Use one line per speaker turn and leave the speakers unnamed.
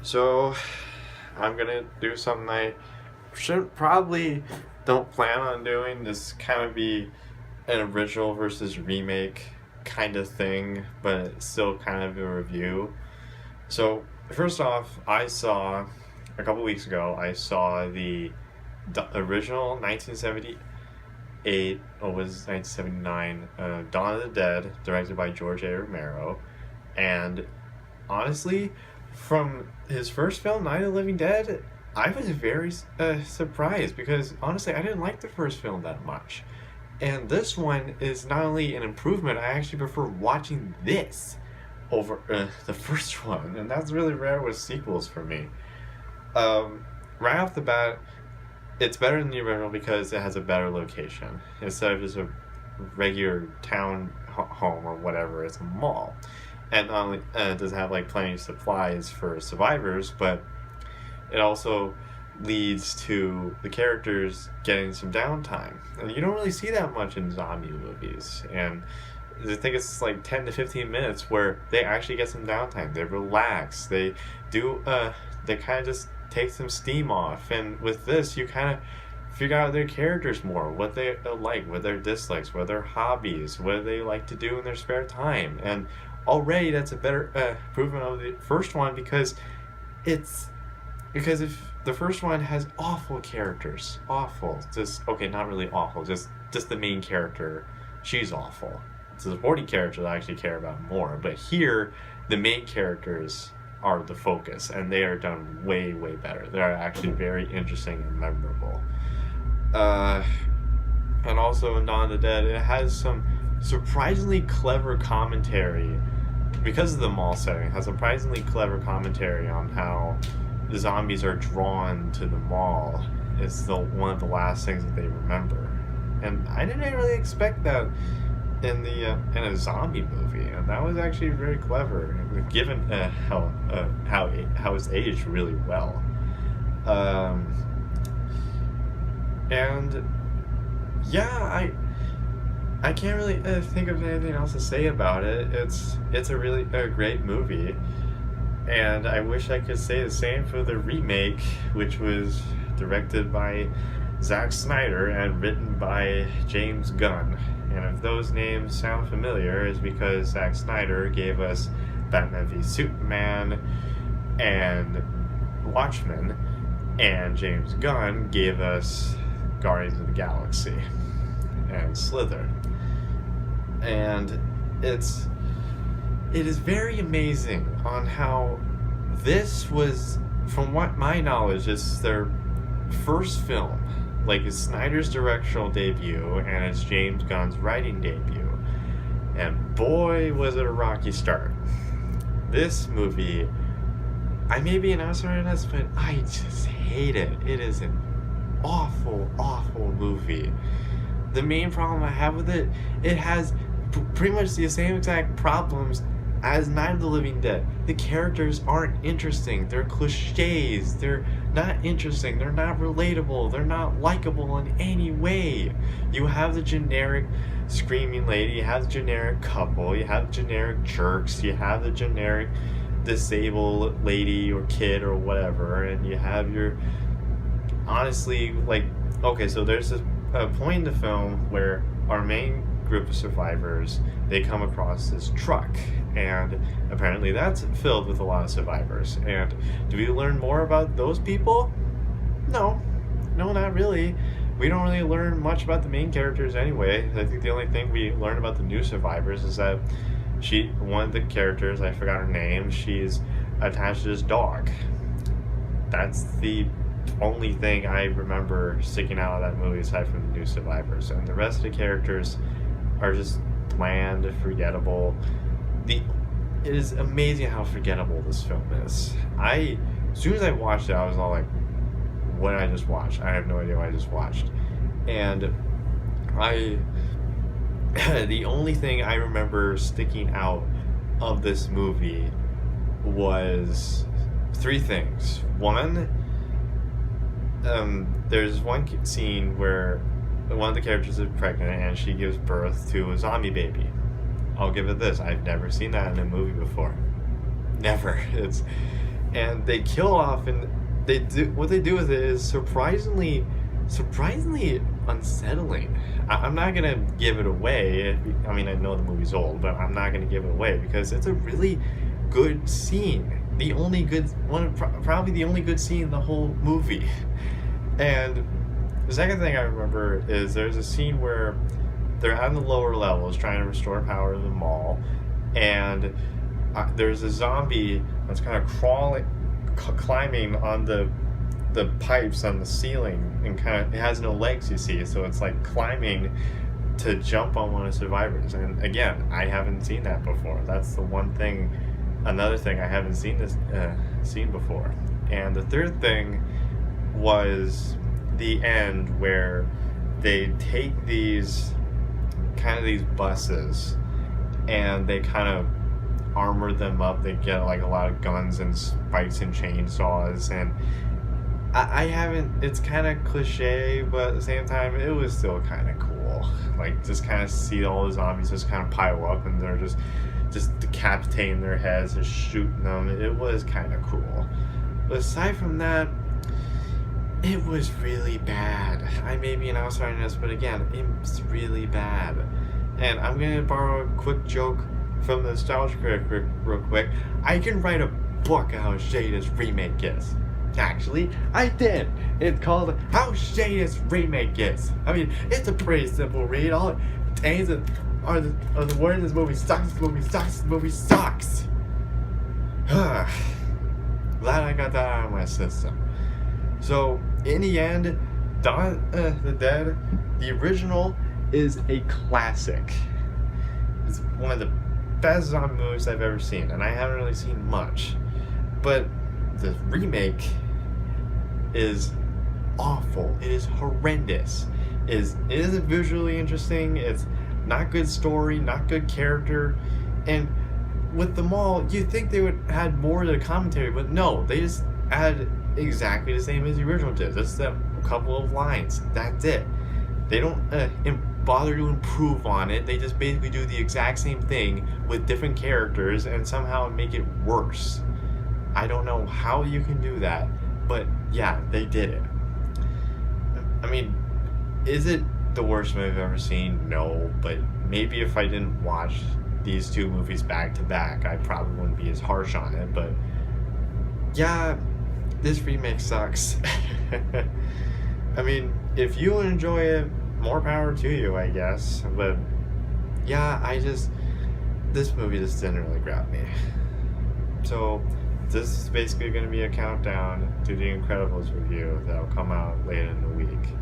So, I'm gonna do something I should probably don't plan on doing. This kind of be an original versus remake kind of thing, but still kind of a review. So, first off, I saw a couple weeks ago. I saw the original 1978, or was 1979, Dawn of the Dead, directed by George A. Romero, and honestly, from his first film, Night of the Living Dead, I was very surprised because honestly, I didn't like the first film that much. And this one is not only an improvement, I actually prefer watching this over the first one. And that's really rare with sequels for me. Right off the bat, it's better than the original because it has a better location. Instead of just a regular town home or whatever, it's a mall. And not only does it have like plenty of supplies for survivors, but it also leads to the characters getting some downtime. And you don't really see that much in zombie movies. And I think it's like 10 to 15 minutes where they actually get some downtime. They relax. They do, they kind of just take some steam off. And with this, you kind of figure out their characters more, what they like, what their dislikes, what their hobbies, what they like to do in their spare time. And already that's a better improvement of the first one because if the first one has awful characters, just okay, not really awful, just the main character, she's awful. It's the supporting characters I actually care about more, but here the main characters are the focus, and they are done way better. They're actually very interesting and memorable. And also in Dawn of the Dead, it has some surprisingly clever commentary because of the mall setting. It has surprisingly clever commentary on how the zombies are drawn to the mall. It's one of the last things that they remember, and I didn't really expect that in a zombie movie, and that was actually very clever, given how it's aged really well. And yeah, I can't really think of anything else to say about it. It's a really great movie, and I wish I could say the same for the remake, which was directed by Zack Snyder and written by James Gunn. And if those names sound familiar, it's because Zack Snyder gave us Batman v Superman and Watchmen, and James Gunn gave us Guardians of the Galaxy and Slither. And it is very amazing on how this was, from what my knowledge, is their first film. Like, it's Snyder's directorial debut and it's James Gunn's writing debut. And boy, was it a rocky start. This movie, I may be an outsider on this, but I just hate it. It is an awful movie. The main problem I have with it, it has pretty much the same exact problems as Night of the Living Dead. The characters aren't interesting. They're cliches. They're not interesting. They're not relatable. They're not likable in any way. You have the generic screaming lady. You have the generic couple. You have generic jerks. You have the generic disabled lady or kid or whatever. And you have your... Honestly, like... Okay, so there's a point in the film where our main group of survivors, they come across this truck, and apparently that's filled with a lot of survivors. And do we learn more about those people? No, not really. We don't really learn much about the main characters anyway. I think the only thing we learn about the new survivors is that one of the characters, I forgot her name, she's attached to this dog. That's the only thing I remember sticking out of that movie aside from the new survivors. And the rest of the characters are just bland, forgettable. It is amazing how forgettable this film is. As soon as I watched it, I was all like, what did I just watch? I have no idea what I just watched. And the only thing I remember sticking out of this movie was three things. One, there's one scene where one of the characters is pregnant and she gives birth to a zombie baby. I'll give it this: I've never seen that in a movie before. Never. and they kill off, and they do what they do with it is surprisingly unsettling. I'm not gonna give it away. I mean, I know the movie's old, but I'm not gonna give it away because it's a really good scene. The only good one, probably the only good scene in the whole movie. And the second thing I remember is there's a scene where they're on the lower levels trying to restore power to the mall, and there's a zombie that's kind of climbing on the pipes on the ceiling, and kind of, it has no legs, you see, so it's like climbing to jump on one of the survivors. And again, I haven't seen that before. That's the another thing I haven't seen before. And the third thing was the end, where they take these buses and they kind of armor them up. They get like a lot of guns and spikes and chainsaws, and I haven't, it's kind of cliche, but at the same time it was still kind of cool, like just kind of see all the zombies just kind of pile up and they're just decapitating their heads and shooting them. It was kind of cool, but aside from that, it was really bad. I may be an outsider in this, but again, it's really bad. And I'm gonna borrow a quick joke from the Nostalgia Critic real quick. I can write a book on how shady this remake is. Actually, I did. It's called How Shady This Remake Is. I mean, it's a pretty simple read. All it contains are the words, this movie sucks, this movie sucks, this movie sucks. Glad I got that out of my system. So, in the end, Dawn of the Dead, the original, is a classic. It's one of the best zombie movies I've ever seen, and I haven't really seen much. But the remake is awful. It is horrendous. It isn't visually interesting. It's not good story, not good character. And with the mall, you'd think they would add more to the commentary, but no, they just add exactly the same as the original did. Just a couple of lines. That's it. They don't bother to improve on it. They just basically do the exact same thing with different characters and somehow make it worse. I don't know how you can do that, but yeah, they did it. I mean, is it the worst movie I've ever seen? No, but maybe if I didn't watch these two movies back to back, I probably wouldn't be as harsh on it. But yeah, this remake sucks. I mean, if you enjoy it, more power to you, I guess. But yeah, this movie just didn't really grab me. So this is basically going to be a countdown to the Incredibles review that'll come out later in the week.